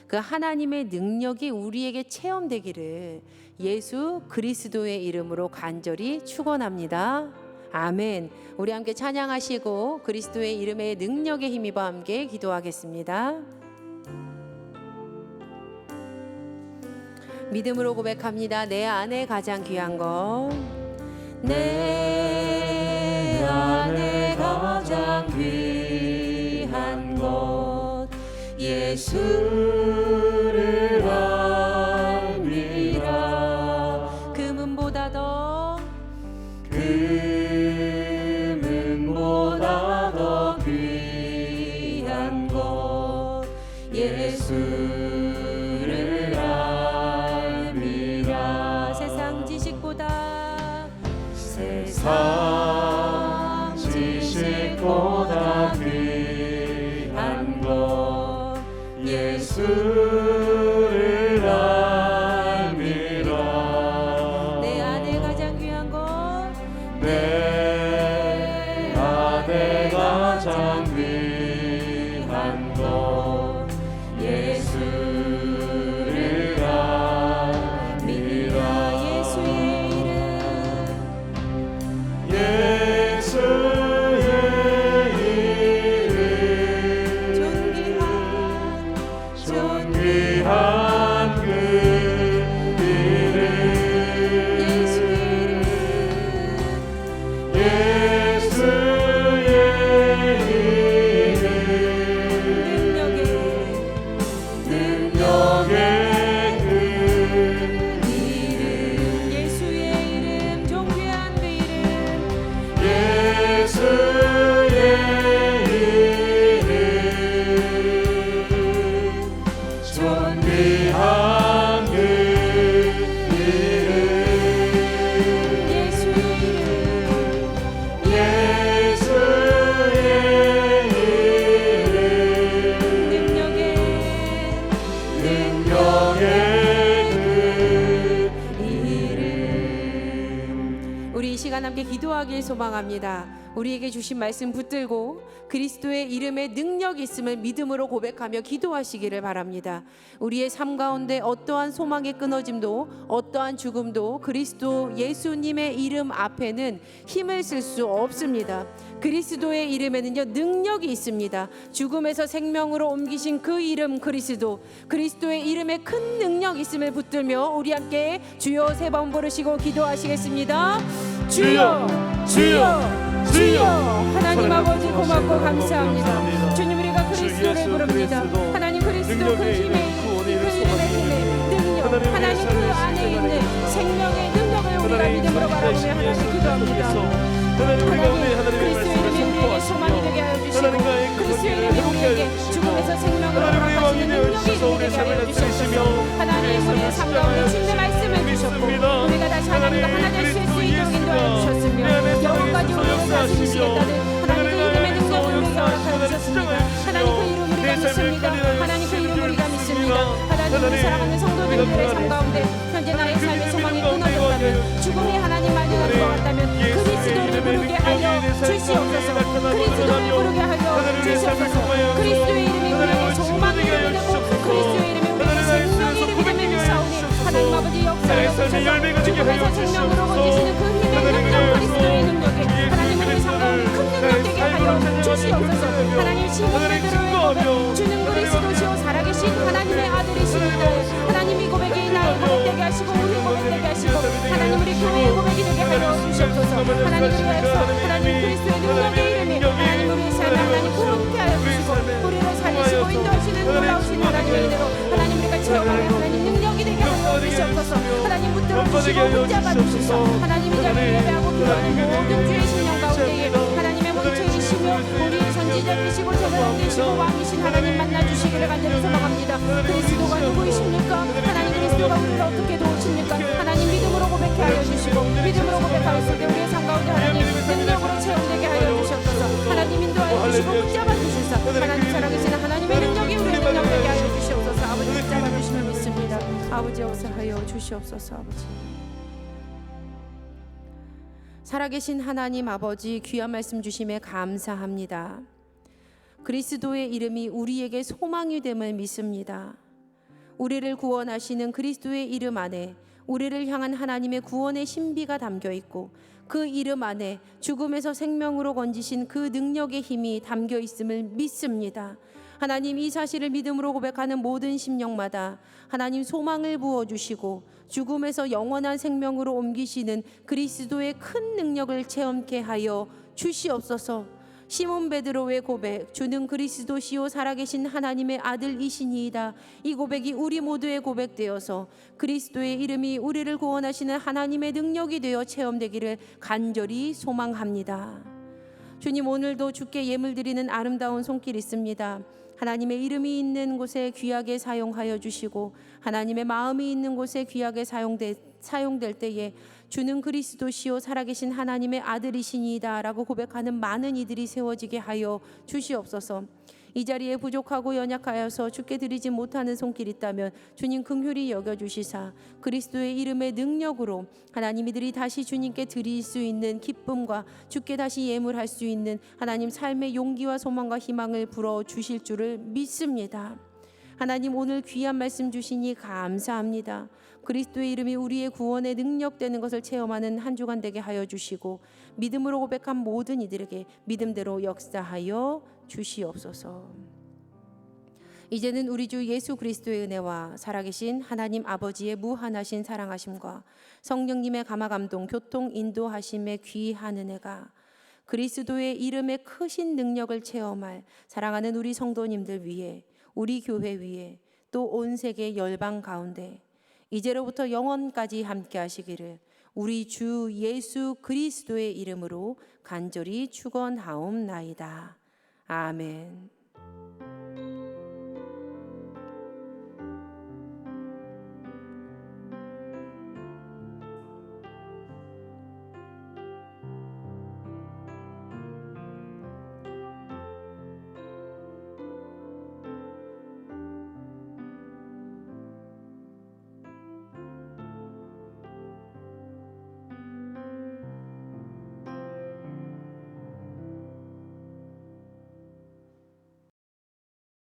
그 하나님의 능력이 우리에게 체험되기를 예수 그리스도의 이름으로 간절히 축원합니다. 아멘. 우리 함께 찬양하시고 그리스도의 이름의 능력에 힘입어 함께 기도하겠습니다. 믿음으로 고백합니다. 내 안에 가장 귀한 것, 내 안에 가장 귀한 것 예수를 알미라. 금은보다 더 귀한 것 예수를 알미라. 세상 지식보다 귀한 것 예수를 알미라. 내 안에 가장 귀한 것, 내 안에 가장 귀한 것 예수를 알미라. 예수의 이름, 존귀한 그 이름, 예수의 이름, 능력의 그 이름, 예수의 이름, 존귀한 그 이름, 예수의 이름, 존귀한 그 이름, 예수의 이름, 능력의 그 이름. 우리 이 시간 함께 기도하길 소망합니다. 우리에게 주신 말씀 붙들고 그리스도의 이름에 능력이 있음을 믿음으로 고백하며 기도하시기를 바랍니다. 우리의 삶 가운데 어떠한 소망의 끊어짐도 어떠한 죽음도 그리스도 예수님의 이름 앞에는 힘을 쓸 수 없습니다. 그리스도의 이름에는요 능력이 있습니다. 죽음에서 생명으로 옮기신 그 이름 그리스도의 이름에 큰 능력이 있음을 붙들며 우리 함께 주여 3번 부르시고 기도하시겠습니다. 주여, 주여, 주여. 하나님 아버지 고맙고 감사합니다. 주님, 우리가 그리스도를 부릅니다. 하나님, 그리스도 그 힘에 그 이름의 힘에 능력, 하나님 그 안에 있는 생명의 능력을 우리가 믿음으로 바라보며 하나님 기도합니다. 하나님, 그리스도의 이름이 우리에게 소망이 되게 하여 주시고 그리스도의 이름이 우리에게 죽음에서 생명으로 돌아가시는 능력이 되게 하여 주시옵소서. 하나님, 우리의 삶 가운데 주님의 말씀을 주셨고 우리가 다시 하나님과 하나 될 수 있도록 인도하여 주셨으며 영원까지 우리를 다스리시겠다는 하나님 그 이름의 능력을 우리에게 허락하여 주셨습니다. 하나님 그 이름 우리가 믿습니다. 하나님 그 이름 우리가 믿습니다. 하나님, 우리 사랑하는 성도님들의 삶 가운데 현재 나의 삶의 소망이 끊어졌다면 죽음이 하나님 만연한 것 같다면 그리스도를 부르게 하여 주시옵소서. 그리스도를 부르게 하여 주시옵소서. 그리스도의 이름이 우리에게 소망이 되고 그리스도의 이름이 우리에게 생명이 되게 되면 미사오니 하나님 아버지 역사를 주셔서 죽음에서 생명으로 건지시는 그 힘의 능력 그리스도의 능력에 하나님 우리 삶 가운데 큰 능력 되게 하여 주시옵소서. 하나님 시몬베드로의 고백 주는 그리스도시오 살아계신 하나님의 아들이시니라. 하나님 이 고백이 나의 고백되게 하시고 우리 고백되게 하시고 하나님 우리 교회의 고백이 되게 하여 주시옵소서. 하나님 우리에서 하나님 그리스도의 능력의 이름이 하나님 우리의 삶에 하나님 그렇게 하여 주시고 우리를 살리시고 인도하시는 놀라우신 하나님의 은혜로 하나님 우리가 체험하는 하나님 능력이 되게 하여 주시옵소서. 하나님 붙들어 주시고 붙잡아 주시소. 하나님 이 자리를 예배하고 기도하는 모든 주의 신령 가운데에 하나님의 원초이시며 우리의 선지자이시고 제사장이시고 왕이신 하나님 만나주시기를 간절히 소망합니다. 그리스도가 누구이십니까? 하나님 그리스도가 우리를 어떻게 도우십니까? 하나님 믿음으로 고백해 하여 주시고 믿음으로 고백하였을 때 우리의 삶 가운데 하나님 능력으로 체험되게 하여 주시옵소서. 하나님 인도하여 주시고 붙잡아 주시사 하나님 살아계신 하나님의 능력이 우리의 능력 되게 하여 주시옵소서. 아버지 붙잡아 주시면 믿습니다. 아버지 아버지 역사하여 주시옵소서. 아버지 살아계신 하나님 아버지 귀한 말씀 주심에 감사합니다. 그리스도의 이름이 우리에게 소망이 됨을 믿습니다. 우리를 구원하시는 그리스도의 이름 안에 우리를 향한 하나님의 구원의 신비가 담겨 있고 그 이름 안에 죽음에서 생명으로 건지신 그 능력의 힘이 담겨 있음을 믿습니다. 하나님, 이 사실을 믿음으로 고백하는 모든 심령마다 하나님 소망을 부어주시고 죽음에서 영원한 생명으로 옮기시는 그리스도의 큰 능력을 체험케 하여 주시옵소서. 시몬 베드로의 고백, 주는 그리스도시요 살아계신 하나님의 아들이시니이다. 이 고백이 우리 모두의 고백되어서 그리스도의 이름이 우리를 구원하시는 하나님의 능력이 되어 체험되기를 간절히 소망합니다. 주님, 오늘도 주께 예물 드리는 아름다운 손길 있습니다. 하나님의 이름이 있는 곳에 귀하게 사용하여 주시고 하나님의 마음이 있는 곳에 귀하게 사용될 때에 주는 그리스도시요 살아계신 하나님의 아들이시니이다 라고 고백하는 많은 이들이 세워지게 하여 주시옵소서. 이 자리에 부족하고 연약하여서 주께 드리지 못하는 손길 있다면 주님 긍휼히 여겨주시사 그리스도의 이름의 능력으로 하나님 이들이 다시 주님께 드릴 수 있는 기쁨과 주께 다시 예물할 수 있는 하나님 삶의 용기와 소망과 희망을 불어주실 줄을 믿습니다. 하나님, 오늘 귀한 말씀 주시니 감사합니다. 그리스도의 이름이 우리의 구원의 능력 되는 것을 체험하는 한 주간 되게 하여 주시고 믿음으로 고백한 모든 이들에게 믿음대로 역사하여 주시옵소서. 이제는 우리 주 예수 그리스도의 은혜와 살아계신 하나님 아버지의 무한하신 사랑하심과 성령님의 감화 감동 교통 인도하심의 귀한 은혜가 그리스도의 이름의 크신 능력을 체험할 사랑하는 우리 성도님들 위해, 우리 교회 위에, 또 온 세계 열방 가운데 이제로부터 영원까지 함께 하시기를 우리 주 예수 그리스도의 이름으로 간절히 축원하옵나이다. 아멘.